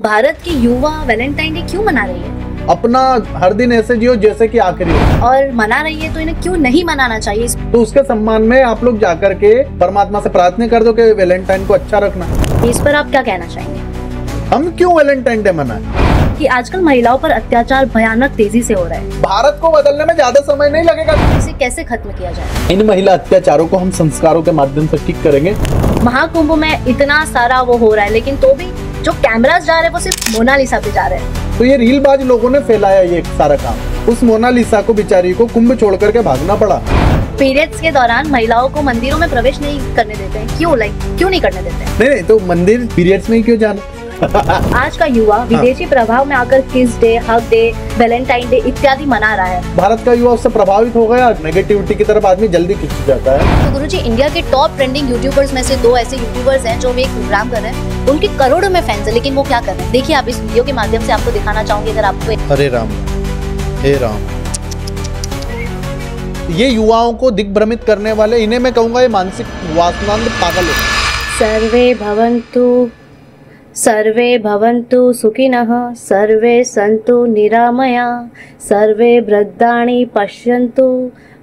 भारत की युवा Valentine day क्यों मना रही है? अपना हर दिन ऐसे जियो जैसे कि आखिरी हो। और मना रही है तो इन्हें क्यों नहीं मनाना चाहिए? तो उसके सम्मान में आप लोग जाकर के परमात्मा से प्रार्थना कर दो कि वैलेंटाइन को अच्छा रखना। इस पर आप क्या कहना चाहेंगे? हम क्यों वैलेंटाइन डे मनाएं? कि आजकल महिलाओं पर अत्याचार भयानक तेजी से हो रहा है। भारत को बदलने में ज्यादा समय नहीं लगेगा। इसे कैसे खत्म किया जाए? इन महिला अत्याचारों को हम संस्कारों के माध्यम से ठीक करेंगे। महाकुंभ में इतना सारा वो हो रहा है, लेकिन तो भी जो कैमरास जा रहे हैं वो सिर्फ मोनालिसा पे जा रहे हैं। तो ये रीलबाज लोगों ने फैलाया ये सारा काम। उस मोनालिसा को बेचारी को कुंभ छोड़ करके भागना पड़ा। पीरियड्स के दौरान महिलाओं को मंदिरों में प्रवेश नहीं करने देते हैं। क्यों क्यों नहीं करने देते हैं? नहीं तो मंदिर पीरियड्स में ही क्यों जाना? आज का युवा विदेशी प्रभाव में आकर किस day, hug day, Valentine day इत्यादि मना रहा है। भारत का युवा उससे प्रभावित हो गया। नेगेटिविटी की तरफ आदमी जल्दी खिंच जाता है। तो गुरुजी, इंडिया के टॉप ट्रेंडिंग यूट्यूबर्स में से 2 ऐसे यूट्यूबर्स हैं जो भी एक प्रोग्राम कर रहे हैं। उनके करोड़ों में फैंस हैं, लेकिन वो क्या कर रहे हैं? देखिए, आप इस वीडियो के माध्यम से आपको दिखाना चाहूंगी। अगर आपको हरे राम, हे राम, ये युवाओं को दिग्भ्रमित करने वाले, इन्हें मैं कहूंगा ये मानसिक वासनांध पागल है। सर्वे भवन्तु सुखिनः, सर्वे सन्तु निरामया, सर्वे वृद्धानि पश्यन्तु,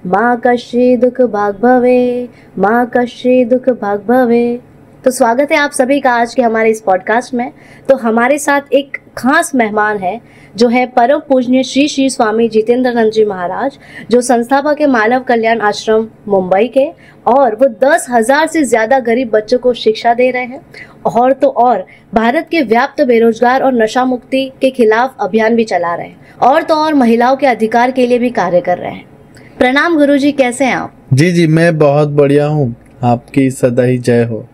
माँ कश्चित् दुःख भाग् भवे, माँ कश्चित् दुःख भाग् भवे। तो स्वागत है आप सभी का आज के हमारे इस पॉडकास्ट में। तो हमारे साथ एक खास मेहमान है जो है परम पूजनीय श्री श्री स्वामी जितेंद्रानंद जी महाराज, जो संस्थापक है मानव कल्याण आश्रम मुंबई के, और वो 10,000 से ज्यादा गरीब बच्चों को शिक्षा दे रहे हैं। और तो और भारत के व्याप्त बेरोजगार और नशा मुक्ति के खिलाफ अभियान भी चला रहे हैं, और तो और महिलाओं के अधिकार के लिए भी कार्य कर रहे हैं। प्रणाम गुरुजी, कैसे हैं आप? जी, मैं बहुत बढ़िया हूँ। आपकी सदा ही जय हो।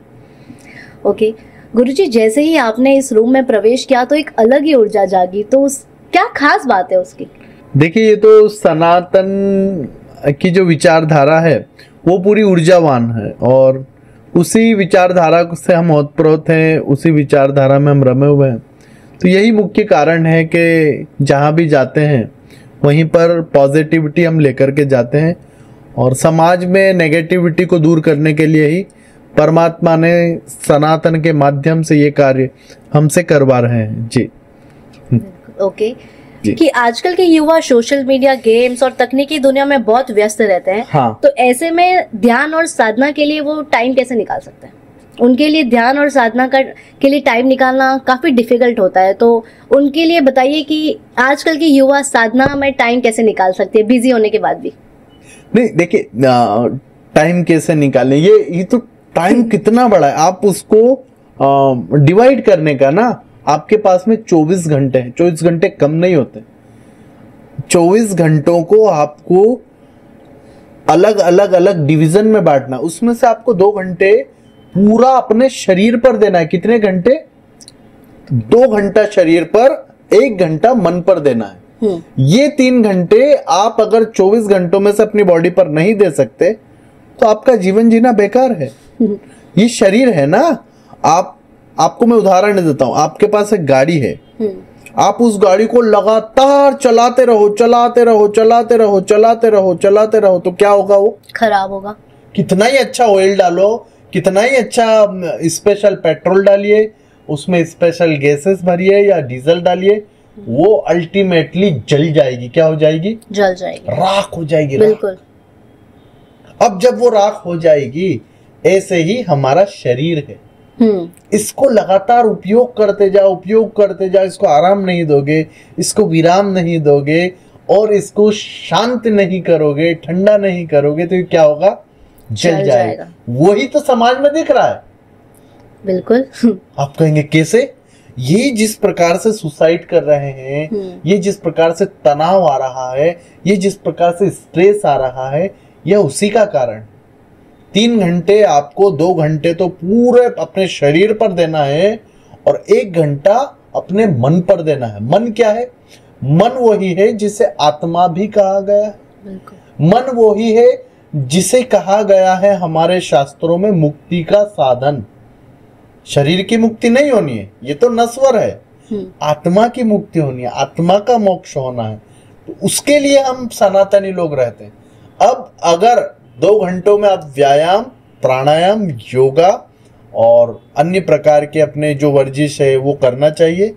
ओके गुरुजी, जैसे ही आपने इस रूम में प्रवेश किया तो एक अलग ही ऊर्जा जागी। तो क्या खास बात है उसकी? देखिए, ये तो सनातन की जो विचारधारा है वो पूरी ऊर्जावान है, और उसी विचारधारा से हम ओतप्रोत हैं, उसी विचारधारा में हम रमे हुए हैं। तो यही मुख्य कारण है कि जहाँ भी जाते हैं वहीं पर पॉजिटिविटी हम लेकर के जाते हैं, और समाज में नेगेटिविटी को दूर करने के लिए ही परमात्मा ने सनातन के माध्यम से ये कार्य हमसे करवा रहे हैं। जी ओके कि आजकल के युवा सोशल मीडिया, गेम्स और तकनीकी दुनिया में बहुत व्यस्त रहते हैं। हाँ। तो ऐसे में ध्यान और साधना के लिए वो टाइम कैसे निकाल सकते हैं? उनके लिए ध्यान और साधना के लिए टाइम निकालना काफी डिफिकल्ट होता है। तो उनके लिए बताइए कि आजकल के युवा साधना में टाइम कैसे निकाल सकते हैं बिजी होने के बाद भी? नहीं, देखिए, टाइम कैसे निकालें, ये तो टाइम कितना बड़ा है, आप उसको डिवाइड करने का ना, आपके पास में 24 घंटे हैं। 24 घंटे कम नहीं होते। 24 घंटों को आपको अलग अलग डिवीजन में बांटना। उसमें से आपको 2 घंटे पूरा अपने शरीर पर देना है। कितने घंटे? 2 घंटा शरीर पर, 1 घंटा मन पर देना है। ये 3 घंटे आप अगर 24 घंटों में से अपनी बॉडी पर नहीं दे सकते तो आपका जीवन जीना बेकार है। ये शरीर है ना, आपको मैं उदाहरण देता हूं। आपके पास एक गाड़ी है, आप उस गाड़ी को लगातार चलाते रहो, तो क्या होगा? वो खराब होगा। कितना ही अच्छा ऑयल डालो, कितना ही अच्छा स्पेशल पेट्रोल डालिए, उसमें स्पेशल गैसेस भरिए या डीजल डालिए, वो अल्टीमेटली जल जाएगी। क्या हो जाएगी? जल जाएगी, राख हो जाएगी। बिल्कुल। अब जब वो राख हो जाएगी, ऐसे ही हमारा शरीर है। इसको लगातार उपयोग करते जाओ, इसको आराम नहीं दोगे, इसको विराम नहीं दोगे, और इसको शांत नहीं करोगे, ठंडा नहीं करोगे, तो क्या होगा? जल जाएगा। वही तो समाज में दिख रहा है। बिल्कुल। आप कहेंगे कैसे? ये जिस प्रकार से सुसाइड कर रहे हैं, ये जिस प्रकार से तनाव आ रहा है, ये जिस प्रकार से स्ट्रेस आ रहा है, यह उसी का कारण। 3 घंटे आपको, 2 घंटे तो पूरे अपने शरीर पर देना है, और 1 घंटा अपने मन पर देना है। मन क्या है? मन वही है जिसे आत्मा भी कहा गया है। मन वही है जिसे कहा गया है हमारे शास्त्रों में मुक्ति का साधन। शरीर की मुक्ति नहीं होनी है, ये तो नश्वर है। आत्मा की मुक्ति होनी है, आत्मा का मोक्ष होना है। तो उसके लिए हम सनातनी लोग रहते हैं। अब अगर 2 घंटों में आप व्यायाम, प्राणायाम, योगा और अन्य प्रकार के अपने जो वर्जिश है वो करना चाहिए,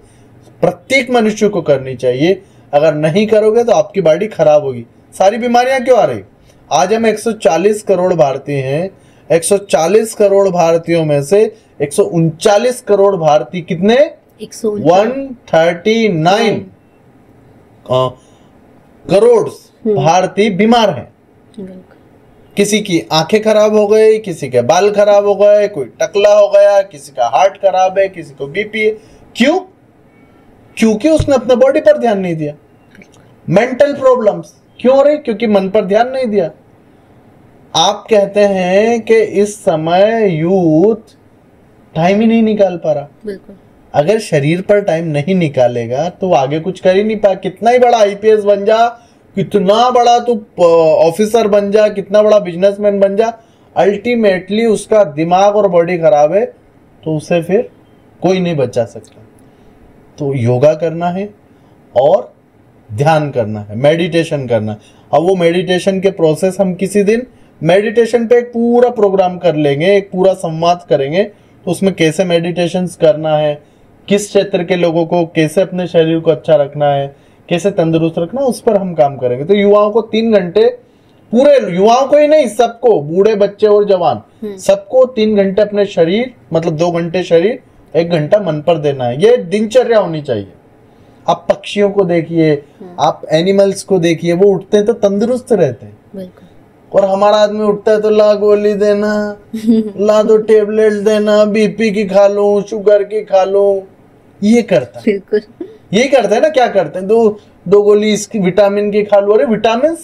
प्रत्येक मनुष्य को करनी चाहिए। अगर नहीं करोगे तो आपकी बॉडी खराब होगी। सारी बीमारियां क्यों आ रही? आज हम 140 करोड़ भारतीय हैं। 140 करोड़ भारतीयों में से 139 करोड़ भारतीय कितने? 139 करोड़ भारतीय बीमार हैं। किसी की आंखें खराब हो गई, किसी के बाल खराब हो गए, कोई टकला हो गया, किसी का हार्ट खराब है, किसी को बीपी है। क्यों? क्योंकि उसने अपने बॉडी पर ध्यान नहीं दिया। मेंटल प्रॉब्लम्स क्यों हो रही? क्योंकि मन पर ध्यान नहीं दिया। आप कहते हैं कि इस समय यूथ टाइम ही नहीं निकाल पा रहा। बिल्कुल। अगर शरीर पर टाइम नहीं निकालेगा तो आगे कुछ कर ही नहीं पा। कितना ही बड़ा आईपीएस बन जा, कितना बड़ा तू ऑफिसर बन जा, कितना बड़ा बिजनेसमैन बन जा, अल्टीमेटली उसका दिमाग और बॉडी खराब है तो उसे फिर कोई नहीं बचा सकता। तो योगा करना है और ध्यान करना है, मेडिटेशन करना है। अब वो मेडिटेशन के प्रोसेस हम किसी दिन मेडिटेशन पे एक पूरा प्रोग्राम कर लेंगे, एक पूरा संवाद करेंगे। तो उसमें कैसे मेडिटेशन करना है, किस क्षेत्र के लोगों को कैसे अपने शरीर को अच्छा रखना है, कैसे तंदुरुस्त रखना, उस पर हम काम करेंगे। तो युवाओं को 3 घंटे, पूरे युवाओं को ही नहीं, सबको, बूढ़े बच्चे और जवान, सबको 3 घंटे अपने शरीर, मतलब 2 घंटे शरीर, 1 घंटा मन पर देना है। ये दिनचर्या होनी चाहिए। आप पक्षियों को देखिए, आप एनिमल्स को देखिए, वो उठते हैं तो तंदुरुस्त रहते हैं। बिल्कुल। और हमारा आदमी उठता है तो ला गोली देना, ला दो टेबलेट देना, बीपी की खा लो, शुगर की खा लो, ये करता है। बिल्कुल यही करते हैं ना। क्या करते हैं? दो गोली इसकी विटामिन की खा लो। अरे विटामिन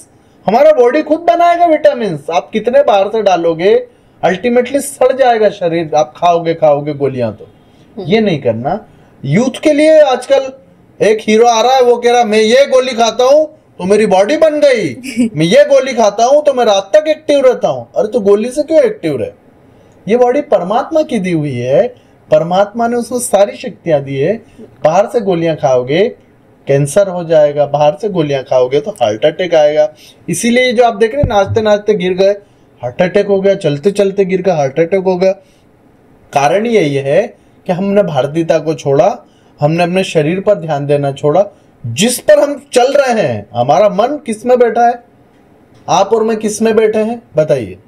हमारा बॉडी खुद बनाएगा। विटामिन आप कितने बाहर से डालोगे, अल्टीमेटली सड़ जाएगा शरीर। आप खाओगे गोलियां। तो ये नहीं करना। यूथ के लिए आजकल एक हीरो आ रहा है, वो कह रहा मैं ये गोली खाता हूं तो मेरी बॉडी बन गई, मैं ये गोली खाता हूं तो मैं रात तक एक्टिव रहता हूं। अरे तो गोली से क्यों एक्टिव रहे? ये बॉडी परमात्मा की दी हुई है। परमात्मा ने उसको सारी शक्तियां दी है। बाहर से गोलियां खाओगे कैंसर हो जाएगा, बाहर से गोलियां खाओगे तो हार्ट अटैक आएगा। इसीलिए जो आप देख रहे हैं, नाचते नाचते गिर गए, हार्ट अटैक हो गया, चलते चलते गिर गए, हार्ट अटैक हो गया। कारण यही है कि हमने भारतीयता को छोड़ा, हमने अपने शरीर पर ध्यान देना छोड़ा। जिस पर हम चल रहे हैं, हमारा मन किस में बैठा है? आप और मैं किस में बैठे हैं बताइए?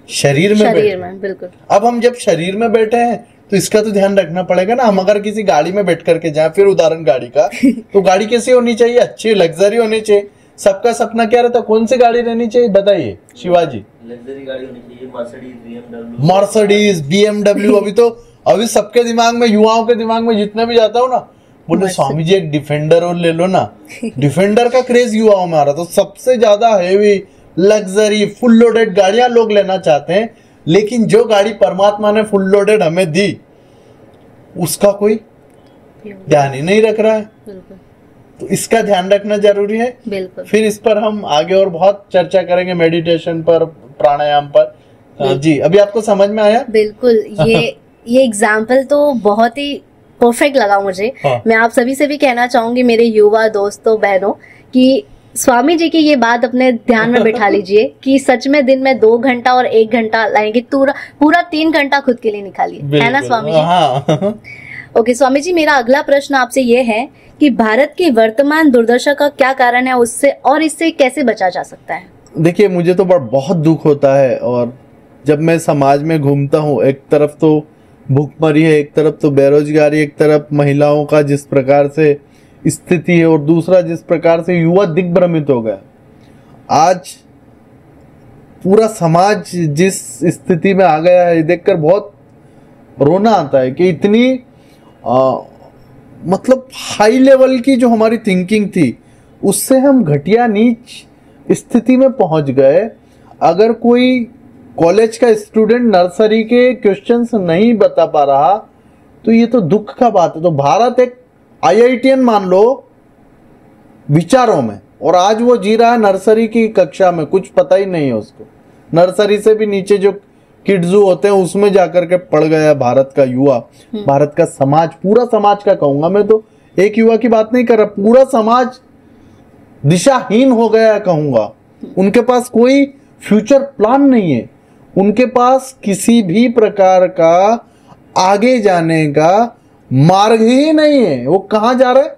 शरीर में बैठे। बिल्कुल। अब हम जब शरीर में बैठे हैं तो इसका तो ध्यान रखना पड़ेगा ना। हम अगर किसी गाड़ी में बैठ करके जाए, फिर उदाहरण गाड़ी का, तो गाड़ी कैसी होनी चाहिए? अच्छी लग्जरी होनी चाहिए। सबका सपना क्या रहता है? कौन सी गाड़ी रहनी चाहिए बताइए शिवाजी? लग्जरी गाड़ी होनी चाहिए, मर्सिडीज, बीएमडब्ल्यू। अभी सबके दिमाग में, युवाओं के दिमाग में जितने भी जाता हूँ ना, बोले स्वामी जी एक डिफेंडर और ले लो ना। डिफेंडर का क्रेज युवाओं में आ रहा। तो सबसे ज्यादा हेवी, लग्जरी, फुल लोडेड गाड़ियां लोग लेना चाहते हैं। लेकिन जो गाड़ी परमात्मा ने फुल लोडेड हमें दी, उसका कोई ध्यान ही नहीं रख रहा है। तो इसका ध्यान रखना जरूरी है। बिल्कुल। फिर इस पर हम आगे और बहुत चर्चा करेंगे, मेडिटेशन पर, प्राणायाम पर। जी, अभी आपको समझ में आया? बिल्कुल। ये एग्जाम्पल तो बहुत ही परफेक्ट लगा मुझे। मैं आप सभी से भी कहना चाहूंगी, मेरे युवा दोस्तों बहनों, कि स्वामी जी की ये बात अपने ध्यान में बिठा लीजिए कि सच में दिन में 2 घंटा और 1 घंटा लाएंगे, पूरा 3 घंटा खुद के लिए निकालिए, है ना स्वामी जी? हाँ। ओके स्वामी जी, मेरा अगला प्रश्न आपसे ये है कि भारत की वर्तमान दुर्दशा का क्या कारण है, उससे और इससे कैसे बचा जा सकता है? देखिए, मुझे तो बहुत दुख होता है। और जब मैं समाज में घूमता हूँ, एक तरफ तो भूखमरी है, एक तरफ तो बेरोजगारी, एक तरफ महिलाओं का जिस प्रकार से स्थिति है, और दूसरा जिस प्रकार से युवा दिग्भ्रमित हो गया। आज पूरा समाज जिस स्थिति में आ गया है, देखकर बहुत रोना आता है कि इतनी मतलब हाई लेवल की जो हमारी थिंकिंग थी, उससे हम घटिया नीच स्थिति में पहुंच गए। अगर कोई कॉलेज का स्टूडेंट नर्सरी के क्वेश्चंस नहीं बता पा रहा तो ये तो दुख का बात है। तो भारत एक IITian मान लो विचारों में, और आज वो जी रहा है नर्सरी की कक्षा में, कुछ पता ही नहीं है उसको। नर्सरी से भी नीचे जो किड्स होते हैं उसमें जाकर के पड़ गया भारत का युवा, भारत का समाज, पूरा समाज का कहूंगा मैं, तो एक युवा की बात नहीं कर रहा, पूरा समाज दिशाहीन हो गया कहूंगा। उनके पास कोई फ्यूचर प्लान नहीं है, उनके पास किसी भी प्रकार का आगे जाने का मार्ग ही नहीं है। वो कहाँ जा रहे हैं?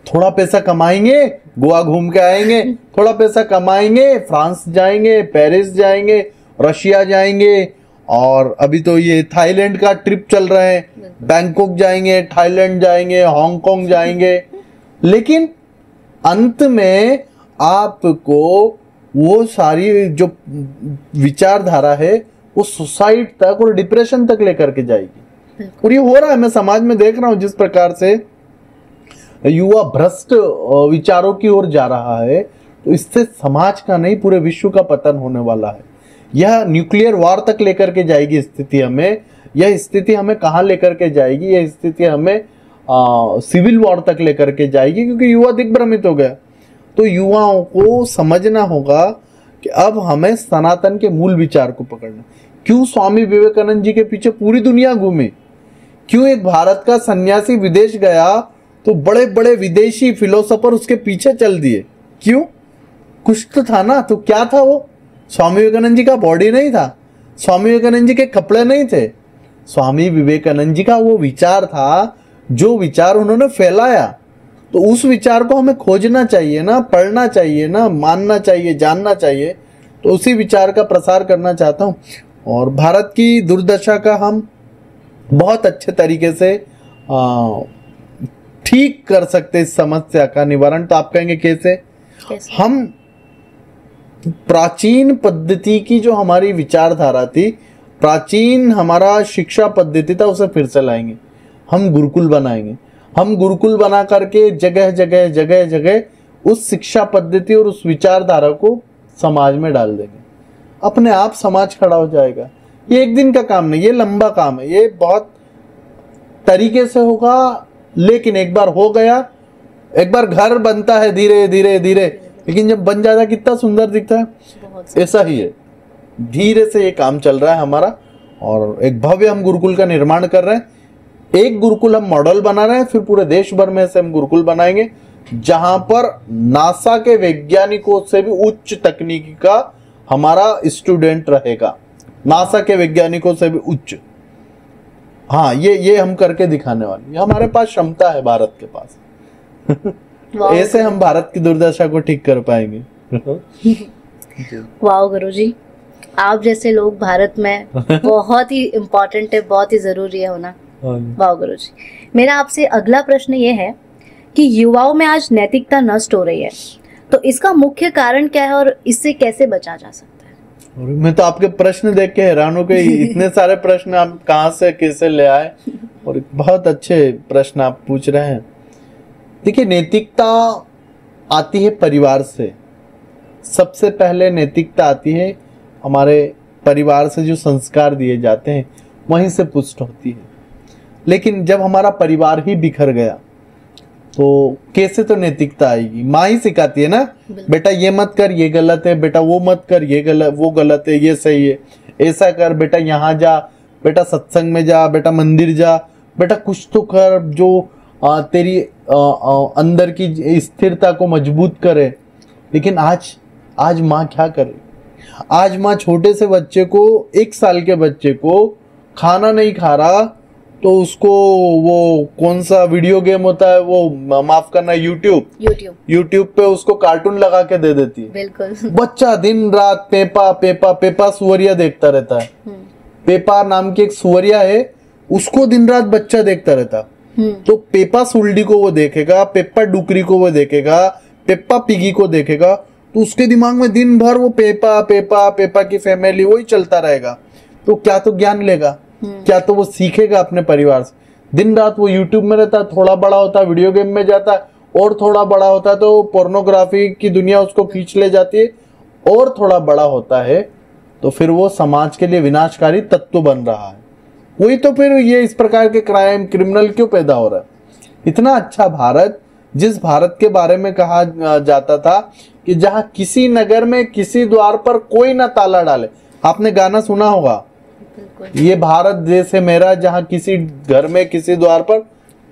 थोड़ा पैसा कमाएंगे, गोवा घूम के आएंगे, थोड़ा पैसा कमाएंगे, फ्रांस जाएंगे, पेरिस जाएंगे, रशिया जाएंगे, और अभी तो ये थाईलैंड का ट्रिप चल रहा है, बैंकॉक जाएंगे, थाईलैंड जाएंगे, हांगकांग जाएंगे। लेकिन अंत में आपको वो सारी जो विचारधारा है वो सुसाइड तक और डिप्रेशन तक लेकर के जाएगी। और ये हो रहा है, मैं समाज में देख रहा हूं जिस प्रकार से युवा भ्रष्ट विचारों की ओर जा रहा है, तो इससे समाज का नहीं पूरे विश्व का पतन होने वाला है। यह न्यूक्लियर वॉर तक लेकर के जाएगी स्थिति हमें। यह स्थिति हमें कहाँ लेकर के जाएगी? यह स्थिति हमें सिविल वॉर तक लेकर के जाएगी, क्योंकि युवा दिग्भ्रमित हो गया। तो युवाओं को समझना होगा कि अब हमें सनातन के मूल विचार को पकड़ना। क्यों स्वामी विवेकानंद जी के पीछे पूरी दुनिया घूमी? क्यों एक भारत का सन्यासी विदेश गया तो बड़े बड़े विदेशी फिलोसोफर उसके पीछे चल दिए? क्यों? कुछ तो था ना। तो क्या था वो? स्वामी विवेकानंद जी का बॉडी नहीं था, स्वामी विवेकानंद जी के कपड़े नहीं थे, स्वामी विवेकानंद जी का वो विचार था जो विचार उन्होंने फैलाया। तो उस विचार को हमें खोजना चाहिए ना, पढ़ना चाहिए ना, मानना चाहिए, जानना चाहिए। तो उसी विचार का प्रसार करना चाहता हूँ। और भारत की दुर्दशा का हम बहुत अच्छे तरीके से ठीक कर सकते इस समस्या का निवारण। तो आप कहेंगे कैसे? हम प्राचीन पद्धति की जो हमारी विचारधारा थी, प्राचीन हमारा शिक्षा पद्धति था, उसे फिर से लाएंगे। हम गुरुकुल बनाएंगे। हम गुरुकुल बना करके जगह जगह जगह जगह उस शिक्षा पद्धति और उस विचारधारा को समाज में डाल देंगे। अपने आप समाज खड़ा हो जाएगा। ये एक दिन का काम नहीं, ये लंबा काम है। ये बहुत तरीके से होगा, लेकिन एक बार हो गया, एक बार घर बनता है धीरे धीरे धीरे, लेकिन जब बन जाता है कितना सुंदर दिखता है। ऐसा ही है, धीरे से ये काम चल रहा है हमारा। और एक भव्य हम गुरुकुल का निर्माण कर रहे हैं। एक गुरुकुल हम मॉडल बना रहे हैं, फिर पूरे देश भर में से हम गुरुकुल बनाएंगे, जहां पर नासा के वैज्ञानिकों से भी उच्च तकनीकी का हमारा स्टूडेंट रहेगा। नासा के वैज्ञानिकों से भी उच्च। हाँ, ये हम करके दिखाने वाले। ये हमारे पास क्षमता है भारत के पास। ऐसे हम भारत की दुर्दशा को ठीक कर पाएंगे। वाह गुरुजी, आप जैसे लोग भारत में बहुत ही इम्पोर्टेंट है, बहुत ही जरूरी है होना। वाह गुरुजी, मेरा आपसे अगला प्रश्न ये है कि युवाओं में आज नैतिकता नष्ट हो रही है, तो इसका मुख्य कारण क्या है और इससे कैसे बचा जा सकता है? मैं तो आपके प्रश्न देख के हैरान हो गई। इतने सारे प्रश्न आप कहाँ से कैसे ले आए, और बहुत अच्छे प्रश्न आप पूछ रहे हैं। देखिए, नैतिकता आती है परिवार से। सबसे पहले नैतिकता आती है हमारे परिवार से, जो संस्कार दिए जाते हैं वहीं से पुष्ट होती है। लेकिन जब हमारा परिवार ही बिखर गया तो कैसे तो नैतिकता आएगी? माँ ही सिखाती है ना, बेटा ये मत कर, ये गलत है, बेटा वो मत कर, ये गलत, वो गलत है, ये सही है, ऐसा कर, बेटा यहाँ जा, बेटा सत्संग में जा, बेटा मंदिर जा, बेटा कुछ तो कर जो तेरी अंदर की स्थिरता को मजबूत करे। लेकिन आज माँ क्या करे? आज माँ छोटे से बच्चे को, 1 साल के बच्चे को खाना नहीं खा रहा तो उसको वो कौन सा वीडियो गेम होता है, वो माफ करना, यूट्यूब पे उसको कार्टून लगा के दे देती है। बिल्कुल। बच्चा दिन रात पेपा सुवरिया देखता रहता है। पेपा नाम की एक सुवरिया है, उसको दिन रात बच्चा देखता रहता। तो पेपा सुल्डी को वो देखेगा, पेप्पा डुकरी को वो देखेगा, पेप्पा पिगी को देखेगा, तो उसके दिमाग में दिन भर वो पेपा की फैमिली वही चलता रहेगा। तो क्या तो ज्ञान लेगा, क्या तो वो सीखेगा अपने परिवार से। दिन रात वो यूट्यूब में रहता है, थोड़ा बड़ा होता है वीडियो गेम में जाता है, और थोड़ा बड़ा होता है तो पोर्नोग्राफी की दुनिया उसको खींच ले जाती है, और थोड़ा बड़ा होता है तो फिर वो समाज के लिए विनाशकारी तत्व बन रहा है। वही तो फिर ये इस प्रकार के क्रिमिनल क्यों पैदा हो रहा है? इतना अच्छा भारत, जिस भारत के बारे में कहा जाता था कि जहां किसी नगर में किसी द्वार पर कोई ना ताला डाले। आपने गाना सुना होगा, ये भारत देश है मेरा, जहां किसी घर में किसी द्वार पर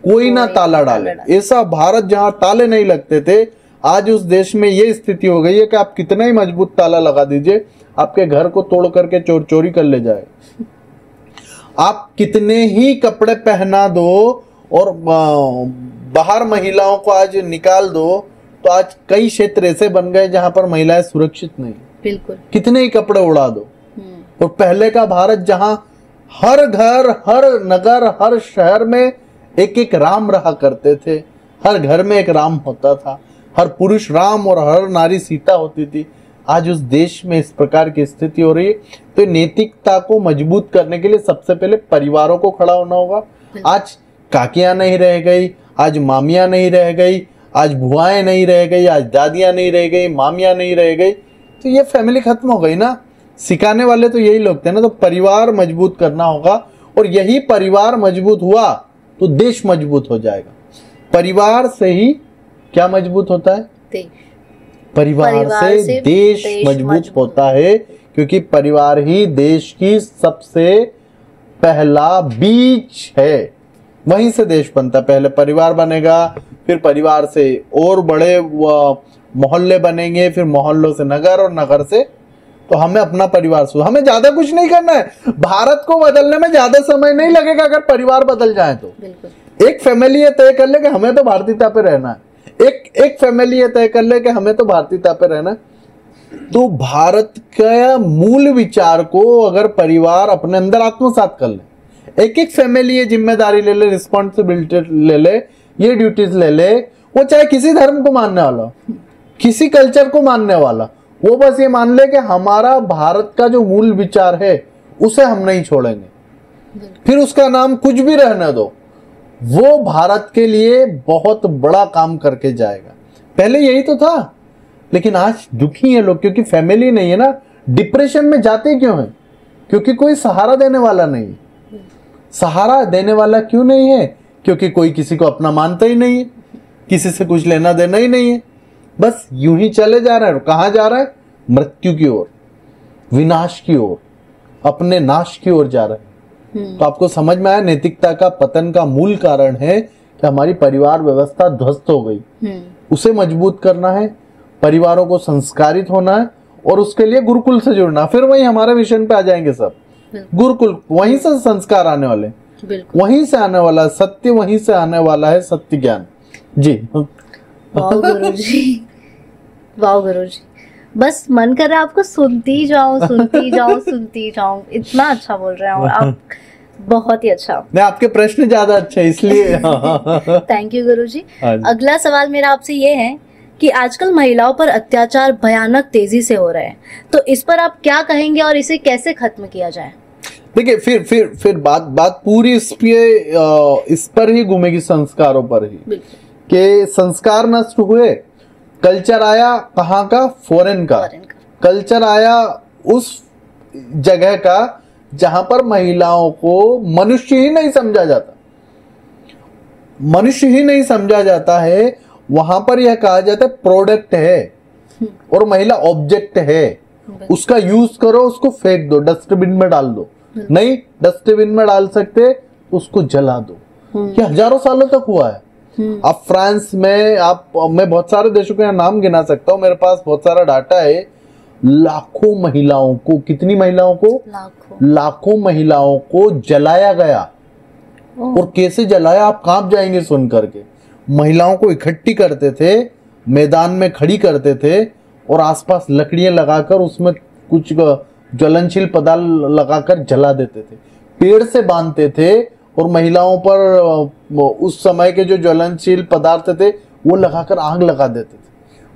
कोई ना ताला डाले। ऐसा भारत जहां ताले नहीं लगते थे, आज उस देश में ये स्थिति हो गई है कि आप कितना ही मजबूत ताला लगा दीजिए, आपके घर को तोड़ करके चोरी कर ले जाए। आप कितने ही कपड़े पहना दो और बाहर महिलाओं को आज निकाल दो, तो आज कई क्षेत्र ऐसे बन गए जहां पर महिलाएं सुरक्षित नहीं। बिल्कुल। कितने ही कपड़े उड़ा दो। और पहले का भारत जहां हर घर, हर नगर, हर शहर में एक एक राम रहा करते थे, हर घर में एक राम होता था, हर पुरुष राम और हर नारी सीता होती थी। आज उस देश में इस प्रकार की स्थिति हो रही है। तो नैतिकता को मजबूत करने के लिए सबसे पहले परिवारों को खड़ा होना होगा। आज काकियां नहीं रह गई, आज मामियां नहीं रह गई, आज बुआएं नहीं रह गई, आज दादियां नहीं रह गई, मामियां नहीं रह गई, तो ये फैमिली खत्म हो गई ना। सिखाने वाले तो यही लोग थे ना। तो परिवार मजबूत करना होगा, और यही परिवार मजबूत हुआ तो देश मजबूत हो जाएगा। परिवार से ही क्या मजबूत होता है? परिवार से देश मजबूत होता है, क्योंकि परिवार ही देश की सबसे पहला बीज है। वहीं से देश बनता है। पहले परिवार बनेगा, फिर परिवार से और बड़े मोहल्ले बनेंगे, फिर मोहल्लों से नगर, और नगर से तो हमें अपना परिवार हमें ज्यादा कुछ नहीं करना है। भारत को बदलने में ज्यादा समय नहीं लगेगा अगर परिवार बदल जाए तो। एक फैमिली ये तय कर ले कि हमें तो भारतीयता पे रहना है। एक फैमिली ये तय कर ले कि हमें तो भारतीयता पे रहना है। तो भारत का मूल विचार को अगर परिवार अपने अंदर आत्मसात कर ले, एक एक फैमिली ये जिम्मेदारी ले ले, रिस्पॉन्सिबिलिटी ले ले, ये ड्यूटीज ले ले, वो चाहे किसी धर्म को मानने वाला, किसी कल्चर को मानने वाला, वो बस ये मान ले कि हमारा भारत का जो मूल विचार है उसे हम नहीं छोड़ेंगे, फिर उसका नाम कुछ भी रहने दो, वो भारत के लिए बहुत बड़ा काम करके जाएगा। पहले यही तो था, लेकिन आज दुखी है लोग, क्योंकि फैमिली नहीं है ना। डिप्रेशन में जाते क्यों हैं? क्योंकि कोई सहारा देने वाला नहीं। सहारा देने वाला क्यों नहीं है? क्योंकि कोई किसी को अपना मानता ही नहीं है, किसी से कुछ लेना देना ही नहीं है, बस यूं ही चले जा रहे हैं। कहां जा रहा है? मृत्यु की ओर, विनाश की ओर, अपने नाश की ओर जा रहे हैं। तो आपको समझ में आया, नैतिकता का पतन का मूल कारण है कि हमारी परिवार व्यवस्था ध्वस्त हो गई। उसे मजबूत करना है, परिवारों को संस्कारित होना है, और उसके लिए गुरुकुल से जुड़ना। फिर वही हमारे मिशन पे आ जाएंगे सब। गुरुकुल, वहीं से संस्कार आने वाले, वहीं से आने वाला सत्य, वहीं से आने वाला है सत्य ज्ञान। जी वाह गुरुजी, वाह गुरुजी, बस मन कर रहा है आपको सुनती जाऊं, सुनती जाऊं, सुनती जाऊं। इतना अच्छा बोल रहे हैं और आप बहुत ही अच्छा। नहीं, आपके प्रश्न ज्यादा अच्छे इसलिए। थैंक यू गुरुजी। अगला सवाल मेरा आपसे ये है कि आजकल महिलाओं पर अत्याचार भयानक तेजी से हो रहे हैं, तो इस पर आप क्या कहेंगे और इसे कैसे खत्म किया जाए? देखिए, फिर बात पूरी इस पर ही घूमेगी, संस्कारों पर ही, कि संस्कार नष्ट हुए। कल्चर आया कहाँ का? फॉरेन का। कल्चर आया उस जगह का जहां पर महिलाओं को मनुष्य ही नहीं समझा जाता, मनुष्य ही नहीं समझा जाता है। वहां पर यह कहा जाता है प्रोडक्ट है और महिला ऑब्जेक्ट है, उसका यूज करो, उसको फेंक दो, डस्टबिन में डाल दो। नहीं डस्टबिन में डाल सकते, उसको जला दो। ये हजारों सालों तक हुआ है। आप फ्रांस में, मैं बहुत सारे देशों के नाम गिना सकता हूँ, मेरे पास बहुत सारा डाटा है। लाखों महिलाओं को, कितनी महिलाओं को? लाखों महिलाओं को जलाया गया। और कैसे जलाया आप कांप जाएंगे सुन करके। महिलाओं को इकट्ठी करते थे, मैदान में खड़ी करते थे, और आसपास लकड़ियां लगाकर उसमें कुछ ज्वलनशील पदार्थ लगाकर जला देते थे। पेड़ से बांधते थे और महिलाओं पर उस समय के जो ज्वलनशील पदार्थ थे वो लगाकर आग लगा देते थे।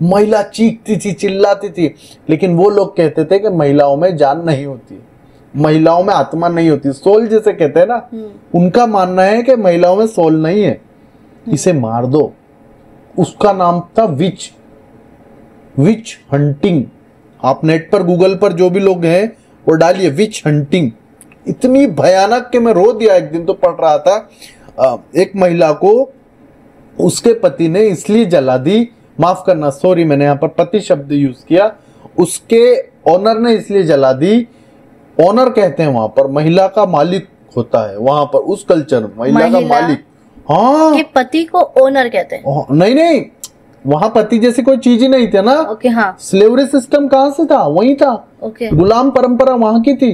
महिला चीखती थी, चिल्लाती थी, लेकिन वो लोग कहते थे कि महिलाओं में जान नहीं होती, महिलाओं में आत्मा नहीं होती, सोल जिसे कहते हैं ना। उनका मानना है कि महिलाओं में सोल नहीं है, इसे मार दो। उसका नाम था विच हंटिंग। आप नेट पर, गूगल पर जो भी लोग हैं वो डालिए विच हंटिंग। इतनी भयानक कि मैं रो दिया। एक दिन तो पढ़ रहा था, एक महिला को उसके पति ने इसलिए जला दी, माफ करना सॉरी मैंने यहाँ पर पति शब्द यूज किया, उसके ऑनर ने इसलिए जला दी। ऑनर कहते हैं वहां पर, महिला का मालिक होता है वहां पर, उस कल्चर में महिला का मालिक। हाँ, कि पति को ओनर कहते हैं? नहीं, वहां पति जैसी कोई चीज ही नहीं थी ना। ओके, हाँ। स्लेवरी सिस्टम कहाँ से था? वही था। ओके। गुलाम परंपरा वहां की थी।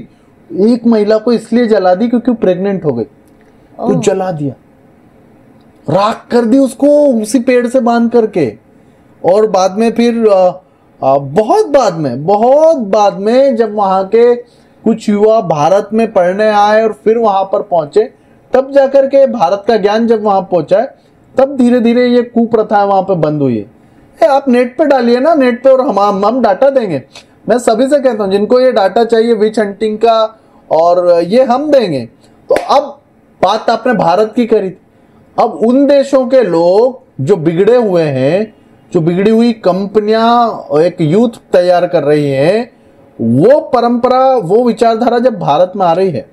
एक महिला को इसलिए जला दी क्योंकि वो प्रेग्नेंट हो गई, तो जला दिया, राख कर दी उसको उसी पेड़ से बांध करके। और बाद में फिर बहुत बाद में जब वहां के कुछ युवा भारत में पढ़ने आए और फिर वहां पर पहुंचे, तब जाकर के भारत का ज्ञान जब वहां पहुंचा है, तब धीरे धीरे ये कुप्रथा वहां पे बंद हुई है। आप नेट पे डालिए ना, नेट पे, और हम डाटा देंगे। मैं सभी से कहता हूं जिनको ये डाटा चाहिए विच हंटिंग का, और ये हम देंगे। तो अब बात आपने भारत की करी थी, अब उन देशों के लोग जो बिगड़े हुए हैं, जो बिगड़ी हुई कंपनियां एक यूथ तैयार कर रही हैं, वो परंपरा, वो विचारधारा जब भारत में आ रही है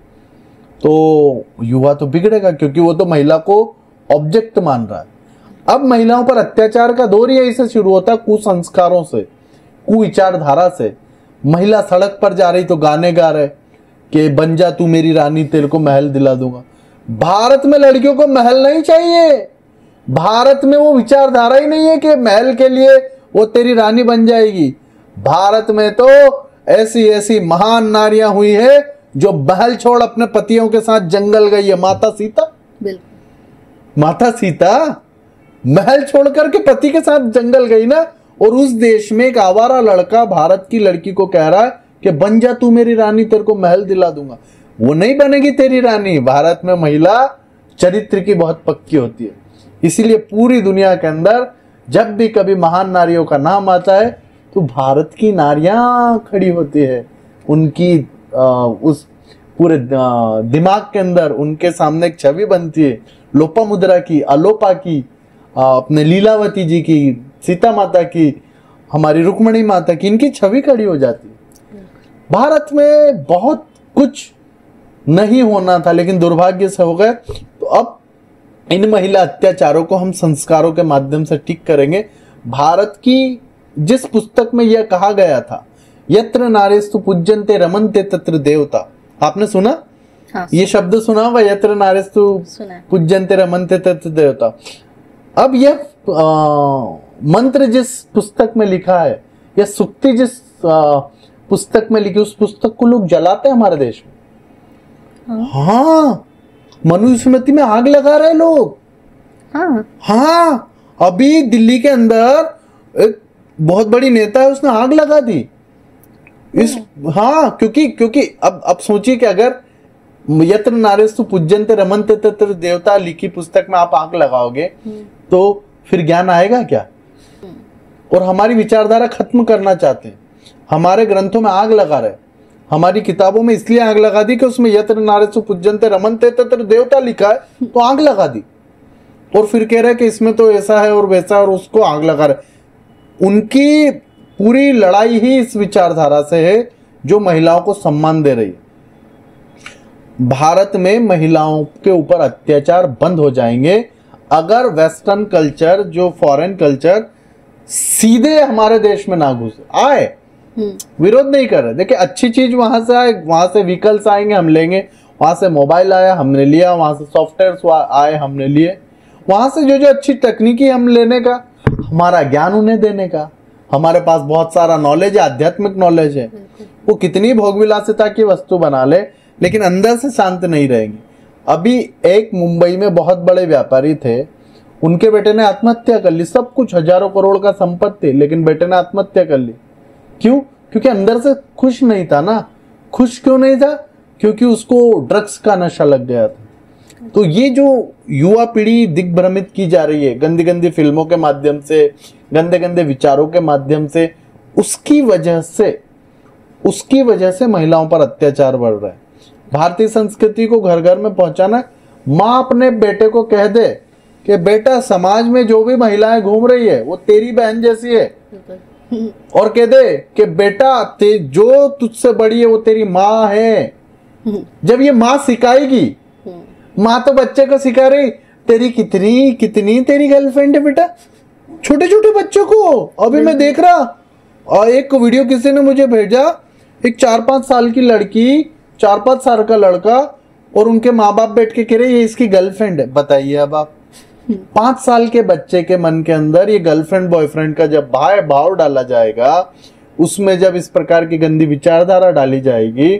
तो युवा तो बिगड़ेगा, क्योंकि वो तो महिला को ऑब्जेक्ट मान रहा है। अब महिलाओं पर अत्याचार का दौर ही ऐसे शुरू होता है, कुसंस्कारों से, कुविचारधारा से। महिला सड़क पर जा रही तो गाने गा रहे कि बन जा तू मेरी रानी, तेरे को महल दिला दूंगा। भारत में लड़कियों को महल नहीं चाहिए, भारत में वो विचारधारा ही नहीं है कि महल के लिए वो तेरी रानी बन जाएगी। भारत में तो ऐसी ऐसी महान नारियां हुई है जो महल छोड़ अपने पतियों के साथ जंगल गई है। माता सीता, माता सीता महल छोड़ करके पति के साथ जंगल गई ना, और उस देश में एक आवारा लड़का भारत की लड़की को कह रहा है कि बन जा तू मेरी रानी, तेरे को महल दिला दूंगा। वो नहीं बनेगी तेरी रानी। भारत में महिला चरित्र की बहुत पक्की होती है, इसीलिए पूरी दुनिया के अंदर जब भी कभी महान नारियों का नाम आता है तो भारत की नारियां खड़ी होती है। उनकी उस पूरे दिमाग के अंदर उनके सामने एक छवि बनती है, लोपामुद्रा की, अलोपा की, अपने लीलावती जी की, सीता माता की, हमारी रुक्मणी माता की, इनकी छवि खड़ी हो जाती है। भारत में बहुत कुछ नहीं होना था लेकिन दुर्भाग्य से हो गए। तो अब इन महिला अत्याचारों को हम संस्कारों के माध्यम से ठीक करेंगे। भारत की जिस पुस्तक में यह कहा गया था, यत्र नारेस्तु पूज्यन्ते रमन्ते तत्र देवता, आपने सुना? हाँ, ये शब्द सुना होगा, यत्र नारेस्तु पूज्यन्ते रमन्ते तत्र देवता। अब यह मंत्र जिस पुस्तक में लिखा है, यह सुक्ति जिस पुस्तक में लिखी, उस पुस्तक को लोग जलाते हैं हमारे देश में। हाँ, मनुस्मृति में आग लगा रहे लोग। हाँ, अभी दिल्ली के अंदर एक बहुत बड़ी नेता है, उसने आग लगा दी इस, हाँ, क्योंकि अब सोचिए कि अगर यत्र नारेस्तु पूज्यन्ते रमन्ते तत्र देवता लिखी पुस्तक में आप आग लगाओगे तो फिर ज्ञान आएगा क्या? और हमारी विचारधारा खत्म करना चाहते हैं, हमारे ग्रंथों में आग लगा रहे, हमारी किताबों में इसलिए आग लगा दी कि उसमें यत्र नारेस्तु पूज्यन्ते रमन्ते तत्र देवता लिखा है, तो आग लगा दी। और फिर कह रहे कि इसमें तो ऐसा है और वैसा, और उसको आग लगा रहे। उनकी पूरी लड़ाई ही इस विचारधारा से है जो महिलाओं को सम्मान दे रही है। भारत में महिलाओं के ऊपर अत्याचार बंद हो जाएंगे अगर वेस्टर्न कल्चर, जो फॉरेन कल्चर सीधे हमारे देश में ना घुसे। आए, विरोध नहीं कर रहे, देखिए अच्छी चीज वहां से आए, वहां से व्हीकल्स आएंगे हम लेंगे, वहां से मोबाइल आया हमने लिया, वहां से सॉफ्टवेयर आए हमने लिए, वहां से जो जो अच्छी तकनीकी हम लेने का, हमारा ज्ञान उन्हें देने का। हमारे पास बहुत सारा नॉलेज है, आध्यात्मिक नॉलेज है। वो कितनी भोगविलासिता की वस्तु बना ले लेकिन अंदर से शांत नहीं रहेंगे। अभी एक मुंबई में बहुत बड़े व्यापारी थे, उनके बेटे ने आत्महत्या कर ली। सब कुछ हजारों करोड़ का संपत्ति, लेकिन बेटे ने आत्महत्या कर ली। क्यों? क्योंकि अंदर से खुश नहीं था ना। खुश क्यों नहीं था? क्योंकि उसको ड्रग्स का नशा लग गया था। तो ये जो युवा पीढ़ी दिग्भ्रमित की जा रही है गंदी गंदी फिल्मों के माध्यम से, गंदे गंदे विचारों के माध्यम से, उसकी वजह से महिलाओं पर अत्याचार बढ़ रहा है। भारतीय संस्कृति को घर घर में पहुंचाना। माँ अपने बेटे को कह दे कि बेटा समाज में जो भी महिलाएं घूम रही है वो तेरी बहन जैसी है, और कह दे कि बेटा जो तुझसे बड़ी है वो तेरी माँ है। जब ये माँ सिखाएगी, माँ तो बच्चे को सिखा रही तेरी कितनी तेरी गर्लफ्रेंड है बेटा, छोटे छोटे बच्चों को। अभी मैं देख रहा, और एक वीडियो किसी ने मुझे भेजा, एक 4-5 साल की लड़की, 4-5 साल का लड़का, और उनके माँ बाप बैठ के कह रहे ये इसकी गर्लफ्रेंड है। बताइए अब आप, 5 साल के बच्चे के मन के अंदर ये गर्लफ्रेंड बॉयफ्रेंड का जब भाव डाला जाएगा, उसमें जब इस प्रकार की गंदी विचारधारा डाली जाएगी,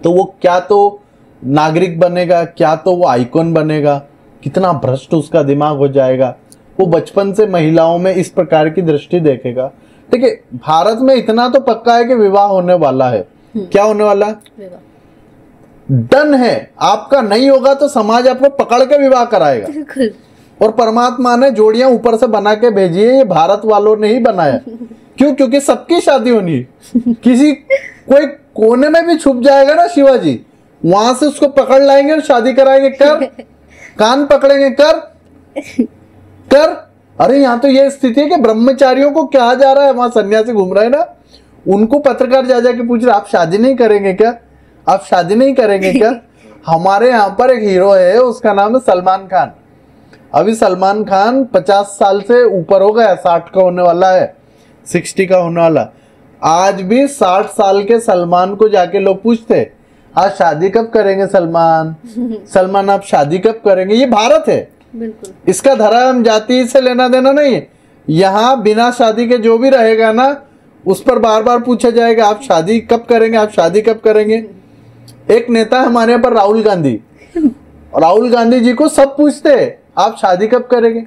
तो वो क्या तो नागरिक बनेगा, क्या तो वो आइकॉन बनेगा, कितना भ्रष्ट उसका दिमाग हो जाएगा। वो बचपन से महिलाओं में इस प्रकार की दृष्टि देखेगा। देखिए भारत में इतना तो पक्का है कि विवाह होने वाला है। क्या होने वाला है? डन है। आपका नहीं होगा तो समाज आपको पकड़ के विवाह कराएगा। बिल्कुल। और परमात्मा ने जोड़ियां ऊपर से बना के भेजी है, ये भारत वालों ने ही बनाया। क्यों? क्योंकि सबकी शादी होनी है। किसी कोई कोने में भी छुप जाएगा ना शिवाजी, वहां से उसको पकड़ लाएंगे और शादी कराएंगे। कर कान पकड़ेंगे, कर। अरे यहाँ तो ये स्थिति है कि ब्रह्मचारियों को कहा जा रहा है, वहां सन्यासी घूम रहे हैं ना, उनको पत्रकार जा जाके पूछ रहे आप शादी नहीं करेंगे क्या, आप शादी नहीं करेंगे क्या? हमारे यहाँ पर एक हीरो है, उसका नाम है सलमान खान। अभी सलमान खान 50 साल से ऊपर हो गया, 60 का होने वाला है, 60 का होने वाला। आज भी 60 साल के सलमान को जाके लोग पूछते आज शादी कब करेंगे सलमान, सलमान आप शादी कब करेंगे? ये भारत है। बिल्कुल। इसका धर्म जाति से लेना देना नहीं है। यहाँ बिना शादी के जो भी रहेगा ना, उस पर बार बार पूछा जाएगा आप शादी कब करेंगे, आप शादी कब करेंगे। एक नेता है हमारे यहाँ पर राहुल गांधी, राहुल गांधी जी को सब पूछते हैं आप शादी कब करेंगे।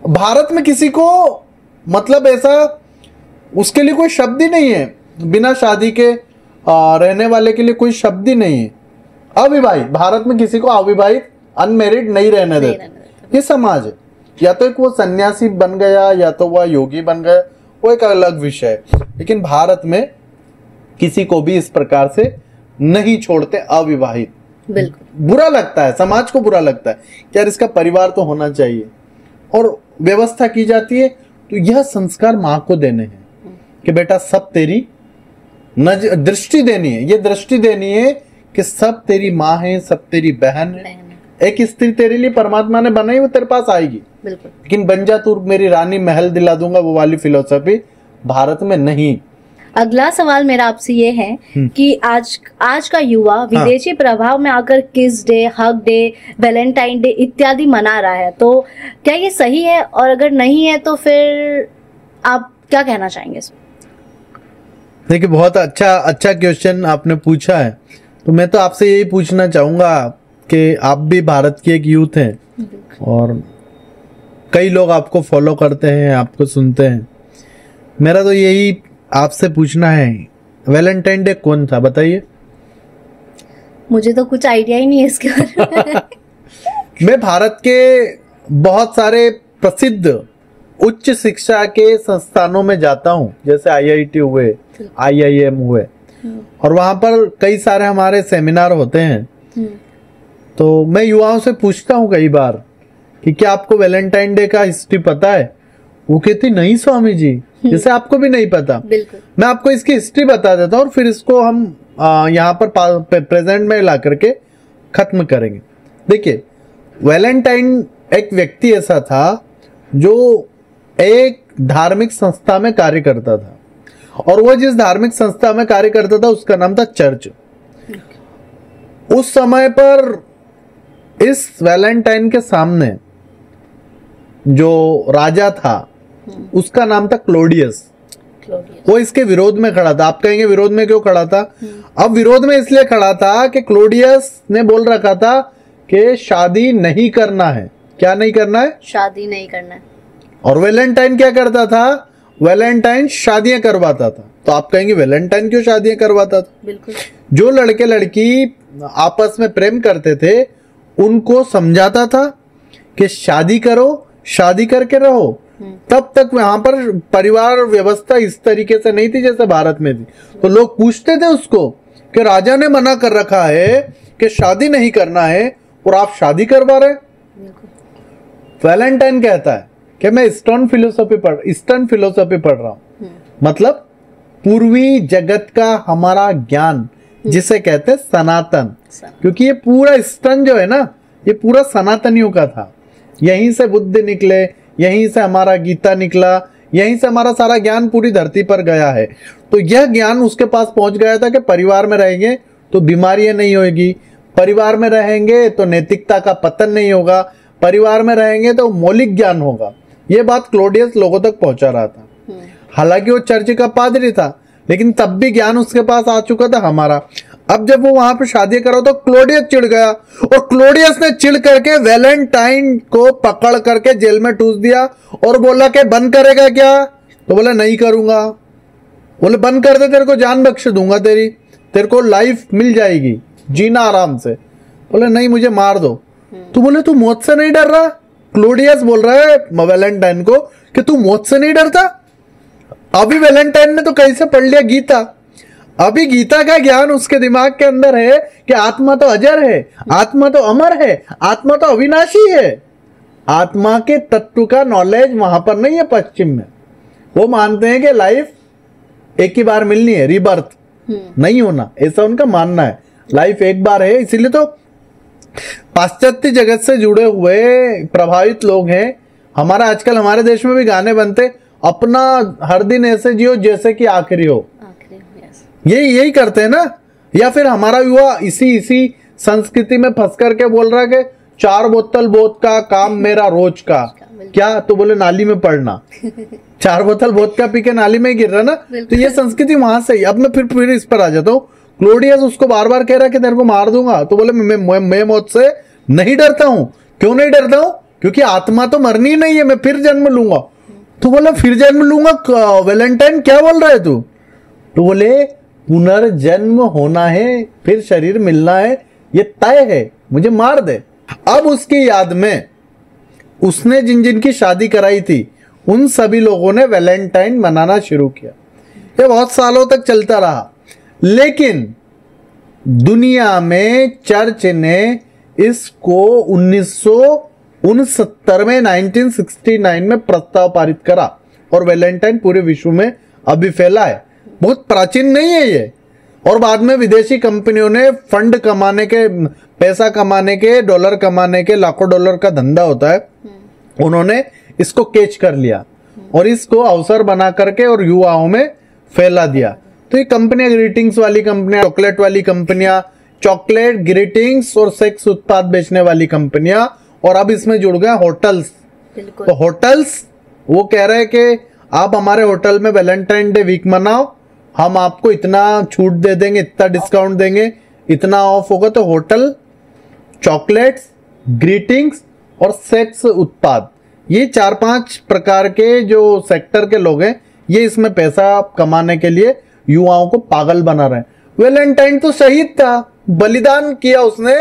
भारत में किसी को मतलब ऐसा उसके लिए कोई शब्द ही नहीं है, बिना शादी के रहने वाले के लिए कोई शब्द ही नहीं है। अविवाहित, भारत में किसी को अविवाहित अनमेरिड नहीं रहने देते। ये समाज है। या तो एक वो सन्यासी बन गया या तो वह योगी बन गया, वो एक अलग विषय है। लेकिन भारत में किसी को भी इस प्रकार से नहीं छोड़ते अविवाहित। बिल्कुल। बुरा लगता है, समाज को बुरा लगता है कि यार इसका परिवार तो होना चाहिए। और व्यवस्था की जाती है तो यह संस्कार माँ को देने हैं कि बेटा सब तेरी दृष्टि देनी है, ये दृष्टि देनी है कि सब तेरी माँ है, सब तेरी बहन है। एक स्त्री तेरे लिए परमात्मा ने बनाई, वो तेरे पास आएगी। बिल्कुल। लेकिन बन जा तू मेरी रानी, महल दिला दूंगा, वो वाली फिलोसफी भारत में नहीं। अगला सवाल मेरा आपसे ये है कि आज का युवा विदेशी प्रभाव में आकर किस डे, हक डे, वैलेंटाइन डे इत्यादि मना रहा है, तो क्या ये सही है? और अगर नहीं है तो फिर आप क्या कहना चाहेंगे इसमें? देखिए बहुत अच्छा क्वेश्चन आपने पूछा है। तो मैं तो आपसे यही पूछना चाहूंगा कि आप भी भारत की एक यूथ हैं और कई लोग आपको फॉलो करते हैं, आपको सुनते हैं। मेरा तो यही आपसे पूछना है, वैलेंटाइन डे कौन था बताइए? मुझे तो कुछ आइडिया ही नहीं है इसके बारे में। मैं भारत के बहुत सारे प्रसिद्ध उच्च शिक्षा के संस्थानों में जाता हूँ, जैसे IIT हुए, IIM हुए, और वहां पर कई सारे हमारे सेमिनार होते हैं। तो मैं युवाओं से पूछता हूँ कई बार कि क्या आपको वैलेंटाइन डे का हिस्ट्री पता है? वो कहती नहीं स्वामी जी, जैसे आपको भी नहीं पता। बिल्कुल। मैं आपको इसकी हिस्ट्री बता देता हूँ और फिर इसको हम यहाँ पर प्रेजेंट में ला करके खत्म करेंगे। देखिए वैलेंटाइन एक व्यक्ति ऐसा था जो एक धार्मिक संस्था में कार्य करता था, और वो जिस धार्मिक संस्था में कार्य करता था उसका नाम था चर्च। उस समय पर इस वैलेंटाइन के सामने जो राजा था उसका नाम था क्लोडियस। वो इसके विरोध में खड़ा था। आप कहेंगे विरोध में क्यों खड़ा था? अब विरोध में इसलिए खड़ा था कि क्लोडियस ने बोल रखा था कि शादी नहीं करना है। क्या नहीं करना है? शादी नहीं करना है। और वैलेंटाइन क्या करता था? वैलेंटाइन शादियां करवाता था। तो आप कहेंगे वैलेंटाइन क्यों शादियां करवाता था? बिल्कुल। जो लड़के लड़की आपस में प्रेम करते थे उनको समझाता था कि शादी करो, शादी करके रहो। तब तक वहां पर परिवार व्यवस्था इस तरीके से नहीं थी जैसे भारत में थी। तो लोग पूछते थे उसको कि राजा ने मना कर रखा है कि शादी नहीं करना है और आप शादी करवा रहे। वैलेंटाइन कहता है कि मैं ईस्टर्न फिलोसॉफी पढ़ रहा हूं। मतलब पूर्वी जगत का हमारा ज्ञान जिसे कहते हैं सनातन, क्योंकि ये पूरा ईस्टर्न जो है ना, ये पूरा सनातनियों का था। यहीं से बुद्ध निकले, यहीं से हमारा गीता निकला, यहीं से हमारा सारा ज्ञान पूरी धरती पर गया है। तो यह ज्ञान उसके पास पहुंच गया था कि परिवार में रहेंगे तो बीमारियां नहीं होगी, परिवार में रहेंगे तो नैतिकता का पतन नहीं होगा, परिवार में रहेंगे तो मौलिक ज्ञान होगा। यह बात क्लोडियस लोगों तक पहुंचा रहा था। हालांकि वो चर्च का पादरी था, लेकिन तब भी ज्ञान उसके पास आ चुका था हमारा। अब जब वो वहां पे शादी करो तो क्लोडियस चिढ़ गया, और क्लोडियस ने चिढ़ करके वैलेंटाइन को पकड़ करके जेल में ठूस दिया और बोला कि बंद करेगा क्या? तो बोला नहीं करूंगा। बोले बंद कर दे, तेरे को जान बख्श दूंगा, तेरे को लाइफ मिल जाएगी, जीना आराम से। बोले नहीं, मुझे मार दो। तो बोले तू मौत से नहीं डर रहा? क्लोडियस बोल रहा है वैलेंटाइन को कि तू मौत से नहीं डरता? अभी वैलेंटाइन ने तो कैसे पढ़ लिया गीता, अभी गीता का ज्ञान उसके दिमाग के अंदर है कि आत्मा तो अजर है, आत्मा तो अमर है, आत्मा तो अविनाशी है। आत्मा के तत्व का नॉलेज वहां पर नहीं है पश्चिम में। वो मानते हैं कि लाइफ एक ही बार मिलनी है, रीबर्थ नहीं होना, ऐसा उनका मानना है। लाइफ एक बार है, इसीलिए तो पाश्चात्य जगत से जुड़े हुए प्रभावित लोग हैं। हमारा आजकल हमारे देश में भी गाने बनते, अपना हर दिन ऐसे जियो जैसे कि आखिरी हो, यही करते हैं ना। या फिर हमारा युवा इसी संस्कृति में फंस करके बोल रहा है कि 4 बोतल वोदका काम मेरा रोज का। क्या? तो बोले नाली में पड़ना। 4 बोतल वोदका पी के नाली में गिर रहा ना, तो ये संस्कृति वहां से ही। अब मैं फिर इस पर आ जाता हूँ। क्लोडियस उसको बार बार कह रहा है कि तेरे को मार दूंगा, तो बोले मैं मौत से नहीं डरता हूं। क्यों नहीं डरता हूं? क्योंकि आत्मा तो मरनी नहीं है, मैं फिर जन्म लूंगा। तो बोला फिर जन्म लूंगा? वैलेंटाइन क्या बोल रहा है तू? तो बोले पुनर्जन्म होना है, फिर शरीर मिलना है, ये तय है, मुझे मार दे। अब उसकी याद में उसने जिनकी शादी कराई थी उन सभी लोगों ने वैलेंटाइन मनाना शुरू किया। ये बहुत सालों तक चलता रहा, लेकिन दुनिया में चर्च ने इसको 1969 में 1969 में प्रस्ताव पारित करा, और वैलेंटाइन पूरे विश्व में अभी फैला है। बहुत प्राचीन नहीं है ये। और बाद में विदेशी कंपनियों ने फंड कमाने के, पैसा कमाने के, डॉलर कमाने के, लाखों डॉलर का धंधा होता है, उन्होंने इसको कैच कर लिया और इसको अवसर बना करके और युवाओं में फैला दिया। तो ये कंपनियां, ग्रीटिंग्स वाली कंपनियां, चॉकलेट वाली कंपनियां, चॉकलेट, ग्रीटिंग्स और सेक्स उत्पाद बेचने वाली कंपनियां, और अब इसमें जुड़ गए होटल्स। तो होटल्स वो कह रहे हैं कि आप हमारे होटल में वैलेंटाइन डे वीक मनाओ, हम आपको इतना छूट दे देंगे, इतना डिस्काउंट देंगे, इतना ऑफ होगा। तो होटल, चॉकलेट्स, ग्रीटिंग्स और सेक्स उत्पाद, ये 4-5 प्रकार के जो सेक्टर के लोग हैं, ये इसमें पैसा कमाने के लिए युवाओं को पागल बना रहे हैं। वैलेंटाइन तो शहीद था, बलिदान किया उसने,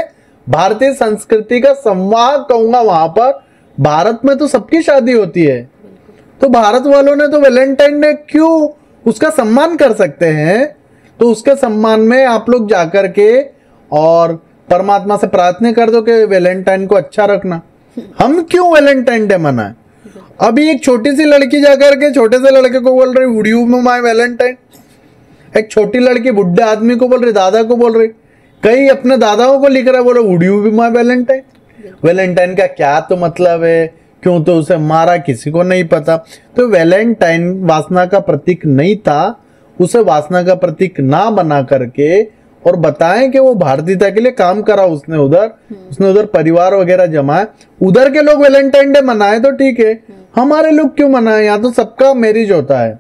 भारतीय संस्कृति का संवाहक कहूंगा। वहां पर भारत में तो सबकी शादी होती है, तो भारत वालों ने तो वैलेंटाइन डे क्यों उसका सम्मान कर सकते हैं। तो उसके सम्मान में आप लोग जाकर के और परमात्मा से प्रार्थना कर दो कि वैलेंटाइन को अच्छा रखना। हम क्यों वैलेंटाइन डे मनाएं? अभी एक छोटी सी लड़की जाकर के छोटे से लड़के को बोल रही वुड यू माय वैलेंटाइन, एक छोटी लड़की बुढ़े आदमी को बोल रही, दादा को बोल रही, कई अपने दादाओं को लिख रहा है, बोल रहे would you be my Valentine. Valentine का क्या तो मतलब है, क्यों तो उसे मारा, किसी को नहीं पता। तो वैलेंटाइन वासना का प्रतीक नहीं था, उसे वासना का प्रतीक ना बना करके और बताएं कि वो भारतीयता के लिए काम करा उसने उधर परिवार वगैरह जमाए, उधर के लोग वैलेंटाइन डे मनाए तो ठीक है, हमारे लोग क्यों मनाए? यहाँ तो सबका मैरिज होता है,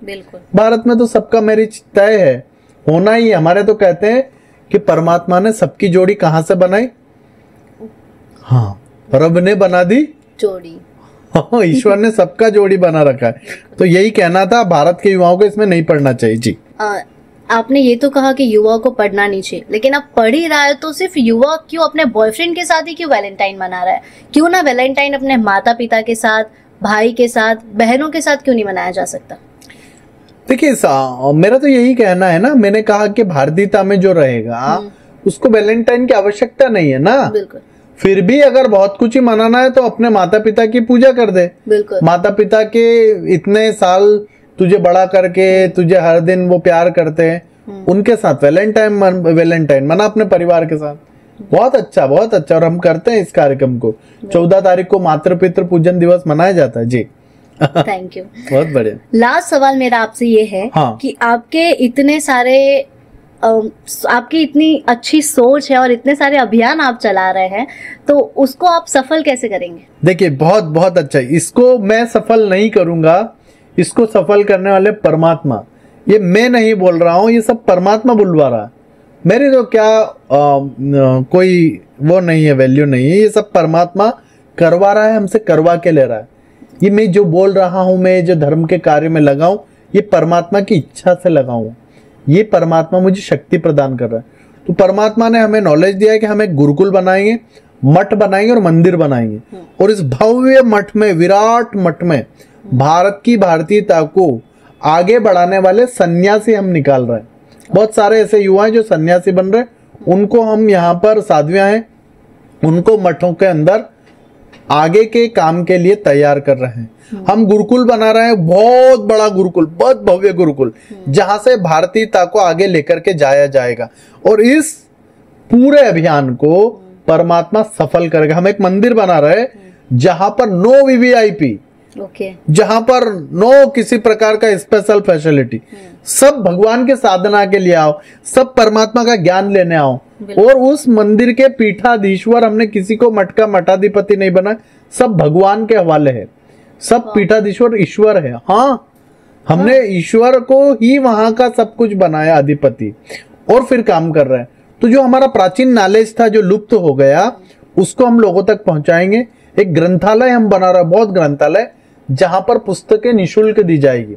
भारत में तो सबका मैरिज तय है, होना ही। हमारे तो कहते हैं कि परमात्मा ने सबकी जोड़ी कहाँ से बनाई? हाँ, रब ने बना दी जोड़ी। ईश्वर ने सबका जोड़ी बना रखा है। तो यही कहना था, भारत के युवाओं को इसमें नहीं पढ़ना चाहिए। जी, आपने ये तो कहा कि युवा को पढ़ना नहीं चाहिए, लेकिन अब पढ़ ही रहा है तो सिर्फ युवा क्यों अपने बॉयफ्रेंड के साथ ही क्यों वैलेंटाइन मना रहा है? क्यों ना वैलेंटाइन अपने माता पिता के साथ, भाई के साथ, बहनों के साथ क्यों नहीं मनाया जा सकता? देखिए, मेरा तो यही कहना है ना, मैंने कहा कि भारतीयता में जो रहेगा उसको वैलेंटाइन की आवश्यकता नहीं है ना। बिल्कुल। फिर भी अगर बहुत कुछ ही मनाना है तो अपने माता पिता की पूजा कर दे। बिल्कुल। माता पिता के इतने साल तुझे बड़ा करके, तुझे हर दिन वो प्यार करते हैं, उनके साथ वैलेंटाइन मना अपने परिवार के साथ। बहुत अच्छा, बहुत अच्छा। और हम करते हैं इस कार्यक्रम को। 14 तारीख को मातृ पितृ पूजन दिवस मनाया जाता है। जी, थैंक यू। बहुत बढ़िया। लास्ट सवाल मेरा आपसे ये है कि आपके इतने सारे आपकी इतनी अच्छी सोच है और इतने सारे अभियान आप चला रहे हैं, तो उसको आप सफल कैसे करेंगे? देखिए, बहुत बहुत अच्छा। इसको मैं सफल नहीं करूंगा, इसको सफल करने वाले परमात्मा। ये मैं नहीं बोल रहा हूँ, ये सब परमात्मा बुलवा रहा है। मेरी तो क्या कोई वो नहीं है, वैल्यू नहीं है। ये सब परमात्मा करवा रहा है, हमसे करवा के ले रहा है। ये मैं जो बोल रहा हूँ, मैं जो धर्म के कार्य में लगाऊं, ये परमात्मा की इच्छा से लगाऊं। ये परमात्मा मुझे शक्ति प्रदान कर रहा है। तो परमात्मा ने हमें नॉलेज दिया है कि हम एक गुरुकुल बनाएंगे, मठ बनाएंगे और मंदिर बनाएंगे। और इस भव्य मठ में, विराट मठ में भारत की भारतीयता को आगे बढ़ाने वाले सन्यासी हम निकाल रहे हैं। बहुत सारे ऐसे युवा हैं जो सन्यासी बन रहे हैं, उनको हम यहाँ पर, साधवियां हैं, उनको मठों के अंदर आगे के काम के लिए तैयार कर रहे हैं। हम गुरुकुल बना रहे हैं, बहुत बड़ा गुरुकुल, बहुत भव्य गुरुकुल, जहां से भारतीयता को आगे लेकर के जाया जाएगा। और इस पूरे अभियान को परमात्मा सफल करेगा। हम एक मंदिर बना रहे हैं जहां पर नो वीवीआईपी, जहां पर नो किसी प्रकार का स्पेशल फैसिलिटी, सब भगवान के साधना के लिए आओ, सब परमात्मा का ज्ञान लेने आओ। और उस मंदिर के पीठाधीश्वर, हमने किसी को मठ का मठाधिपति नहीं बना, सब भगवान के हवाले है, सब पीठाधीश्वर ईश्वर है। हाँ, हमने ईश्वर को ही वहां का सब कुछ बनाया अधिपति, और फिर काम कर रहे हैं। तो जो हमारा प्राचीन नॉलेज था जो लुप्त हो गया, उसको हम लोगों तक पहुंचाएंगे। एक ग्रंथालय हम बना रहे हैं, बहुत ग्रंथालय, जहां पर पुस्तकें निशुल्क दी जाएगी।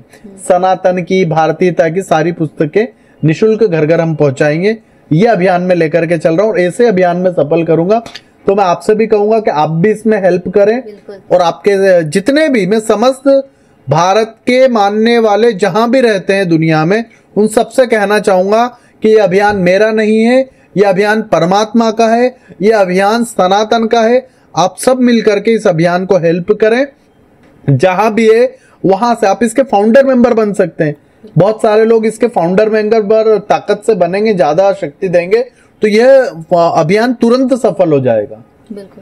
सनातन की, भारतीयता की सारी पुस्तकें निशुल्क घर घर हम पहुंचाएंगे। ये अभियान में लेकर के चल रहा हूँ, और ऐसे अभियान में सफल करूंगा। तो मैं आपसे भी कहूंगा कि आप भी इसमें हेल्प करें, और आपके जितने भी, मैं समस्त भारत के मानने वाले जहां भी रहते हैं दुनिया में, उन सबसे कहना चाहूंगा कि ये अभियान मेरा नहीं है, ये अभियान परमात्मा का है, ये अभियान सनातन का है। आप सब मिलकर के इस अभियान को हेल्प करें। जहां भी है वहां से आप इसके फाउंडर मेंबर बन सकते हैं। बहुत सारे लोग इसके फाउंडर मेंबर ताकत से बनेंगे, ज्यादा शक्ति देंगे, तो यह अभियान तुरंत सफल हो जाएगा।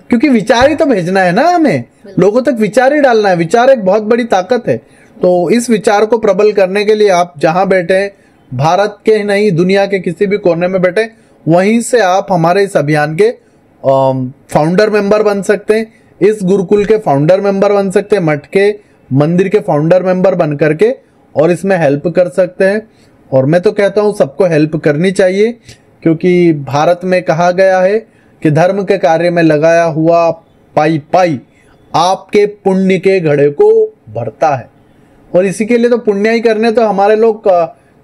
क्योंकि विचार ही तो भेजना है ना, हमें लोगों तक विचार ही डालना है। विचार एक बहुत बड़ी ताकत है। तो इस विचार को प्रबल करने के लिए आप जहां बैठे, भारत के नहीं दुनिया के किसी भी कोने में बैठे, वहीं से आप हमारे इस अभियान के फाउंडर मेंबर बन सकते हैं, इस गुरुकुल के फाउंडर मेंबर बन सकते हैं, मठ के, मंदिर के फाउंडर मेंबर बन करके, और इसमें हेल्प कर सकते हैं। और मैं तो कहता हूं सबको हेल्प करनी चाहिए, क्योंकि भारत में कहा गया है कि धर्म के कार्य में लगाया हुआ पाई पाई आपके पुण्य के घड़े को भरता है। और इसी के लिए तो पुण्य ही करने तो हमारे लोग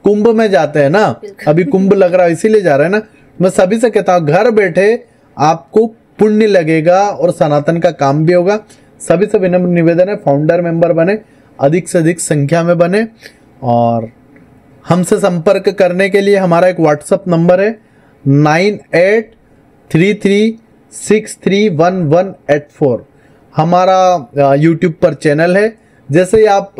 कुंभ में जाते हैं ना, अभी कुंभ लग रहा है इसीलिए जा रहे हैं ना। मैं सभी से कहता हूँ घर बैठे आपको पुण्य लगेगा और सनातन का काम भी होगा। सभी से विनम्र निवेदन है, फाउंडर मेंबर बने, अधिक से अधिक संख्या में बने। और हमसे संपर्क करने के लिए हमारा एक व्हाट्सएप नंबर है 9833631184। हमारा यूट्यूब पर चैनल है। जैसे ही आप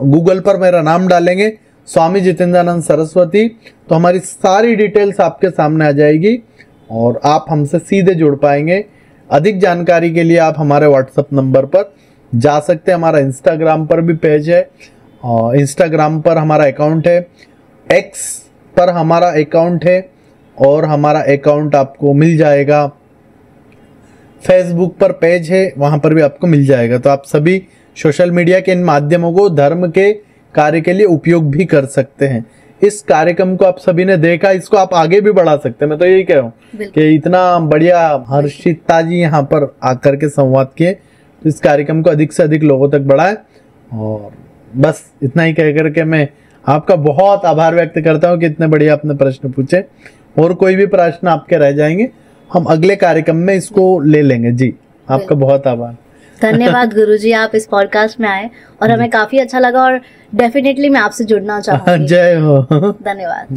गूगल पर मेरा नाम डालेंगे स्वामी जितेंद्रानंद सरस्वती, तो हमारी सारी डिटेल्स आपके सामने आ जाएगी और आप हमसे सीधे जुड़ पाएंगे। अधिक जानकारी के लिए आप हमारे व्हाट्सएप नंबर पर जा सकते हैं। हमारा इंस्टाग्राम पर भी पेज है, और इंस्टाग्राम पर हमारा अकाउंट है, एक्स पर हमारा अकाउंट है, और हमारा अकाउंट आपको मिल जाएगा। फेसबुक पर पेज है, वहां पर भी आपको मिल जाएगा। तो आप सभी सोशल मीडिया के इन माध्यमों को धर्म के कार्य के लिए उपयोग भी कर सकते हैं। इस कार्यक्रम को आप सभी ने देखा, इसको आप आगे भी बढ़ा सकते हैं। मैं तो यही कह रहा हूँ कि इतना बढ़िया हर्षिता जी यहाँ पर आकर के संवाद किए, तो इस कार्यक्रम को अधिक से अधिक लोगों तक बढ़ाए। और बस इतना ही कह करके मैं आपका बहुत आभार व्यक्त करता हूँ कि इतने बढ़िया आपने प्रश्न पूछे। और कोई भी प्रश्न आपके रह जाएंगे, हम अगले कार्यक्रम में इसको ले लेंगे। जी, आपका बहुत आभार। धन्यवाद गुरुजी, आप इस पॉडकास्ट में आए और हमें काफी अच्छा लगा, और डेफिनेटली मैं आपसे जुड़ना चाहूंगी। जय हो। धन्यवाद।